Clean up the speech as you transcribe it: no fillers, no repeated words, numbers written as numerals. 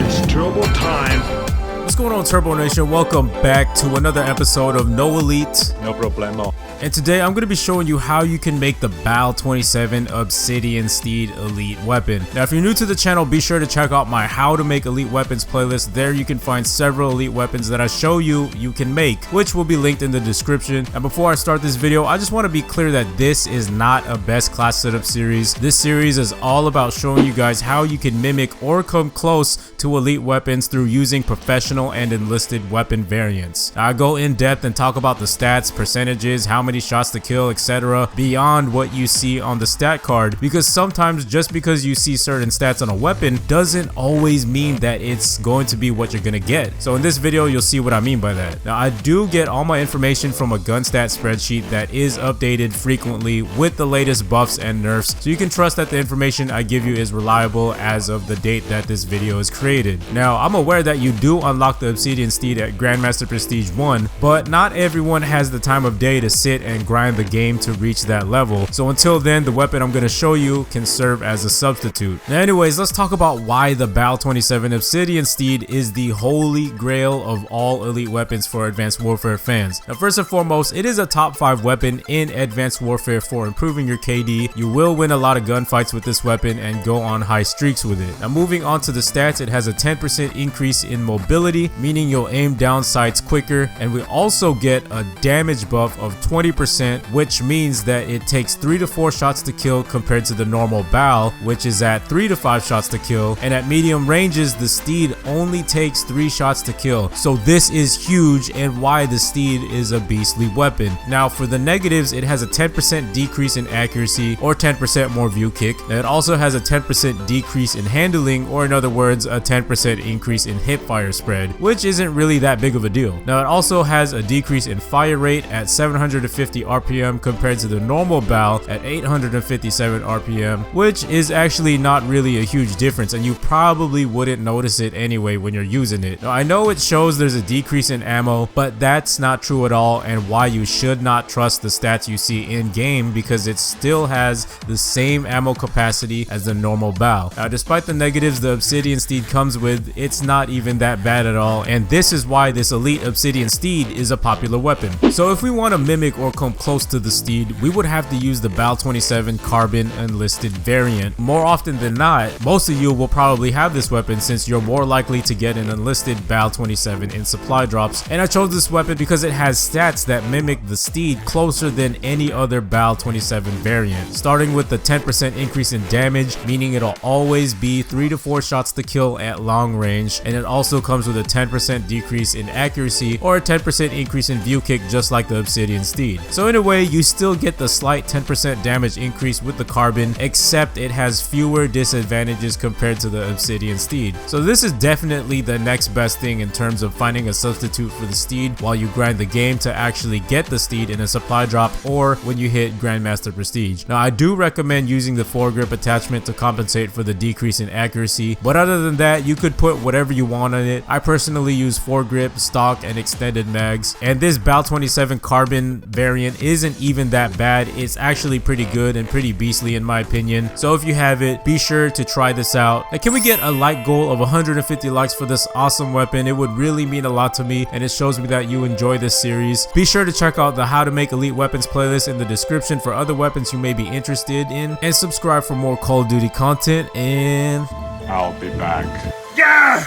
It's turbo time. What's going on, Turbo Nation? Welcome back to another episode of No Elite. No problemo. And today I'm going to be showing you how you can make the Bal-27 Obsidian Steed Elite weapon. Now, if you're new to the channel, be sure to check out my How to Make Elite Weapons playlist. There you can find several elite weapons that I show you can make, which will be linked in the description. And before I start this video, I just want to be clear that this is not a best class setup series. This series is all about showing you guys how you can mimic or come close to elite weapons through using professional and enlisted weapon variants. Now, I go in depth and talk about the stats, percentages, how many shots to kill, etc. beyond what you see on the stat card, because sometimes just because you see certain stats on a weapon doesn't always mean that it's going to be what you're gonna get. So in this video, you'll see what I mean by that. Now, I do get all my information from a gun stat spreadsheet that is updated frequently with the latest buffs and nerfs, so you can trust that the information I give you is reliable as of the date that this video is created. Now, I'm aware that you do unlock the Obsidian Steed at Grandmaster Prestige 1, but not everyone has the time of day to sit and grind the game to reach that level. So until then, the weapon I'm going to show you can serve as a substitute. Now anyways, let's talk about why the Bal-27 Obsidian Steed is the holy grail of all elite weapons for Advanced Warfare fans. Now first and foremost, it is a top 5 weapon in Advanced Warfare for improving your KD. You will win a lot of gunfights with this weapon and go on high streaks with it. Now moving on to the stats, it has a 10% increase in mobility, meaning you'll aim down sights quicker, and we also get a damage buff of 20%, which means that it takes 3 to 4 shots to kill compared to the normal Bal, which is at 3 to 5 shots to kill, and at medium ranges the Steed only takes 3 shots to kill. So this is huge and why the Steed is a beastly weapon. Now for the negatives, it has a 10% decrease in accuracy, or 10% more view kick. Now, it also has a 10% decrease in handling, or in other words, a 10% increase in hip fire spread, which isn't really that big of a deal. Now it also has a decrease in fire rate at 750 RPM compared to the normal Bal at 857 RPM, which is actually not really a huge difference, and you probably wouldn't notice it anyway when you're using it. Now I know it shows there's a decrease in ammo, but that's not true at all, and why you should not trust the stats you see in game, because it still has the same ammo capacity as the normal Bal. Now despite the negatives the Obsidian Steed comes with, it's not even that bad at all, and this is why this elite Obsidian Steed is a popular weapon. So if we want to mimic or come close to the Steed, we would have to use the Bal-27 Carbon Enlisted variant. More often than not, most of you will probably have this weapon since you're more likely to get an enlisted Bal-27 in supply drops, and I chose this weapon because it has stats that mimic the Steed closer than any other Bal-27 variant, starting with the 10% increase in damage, meaning it'll always be 3 to 4 shots to kill at long range, and it also comes with a 10% decrease in accuracy, or a 10% increase in view kick, just like the Obsidian Steed. So in a way, you still get the slight 10% damage increase with the Carbon, except it has fewer disadvantages compared to the Obsidian Steed. So this is definitely the next best thing in terms of finding a substitute for the Steed while you grind the game to actually get the Steed in a supply drop, or when you hit Grandmaster Prestige. Now I do recommend using the foregrip attachment to compensate for the decrease in accuracy, but other than that, you could put whatever you want on it. I personally use foregrip, stock, and extended mags, and this Bal-27 Carbon variant isn't even that bad. It's actually pretty good and pretty beastly in my opinion. So if you have it, be sure to try this out. Now, can we get a like goal of 150 likes for this awesome weapon? It would really mean a lot to me, and it shows me that you enjoy this series. Be sure to check out the How to Make Elite Weapons playlist in the description for other weapons you may be interested in, and subscribe for more Call of Duty content, and I'll be back. yeah!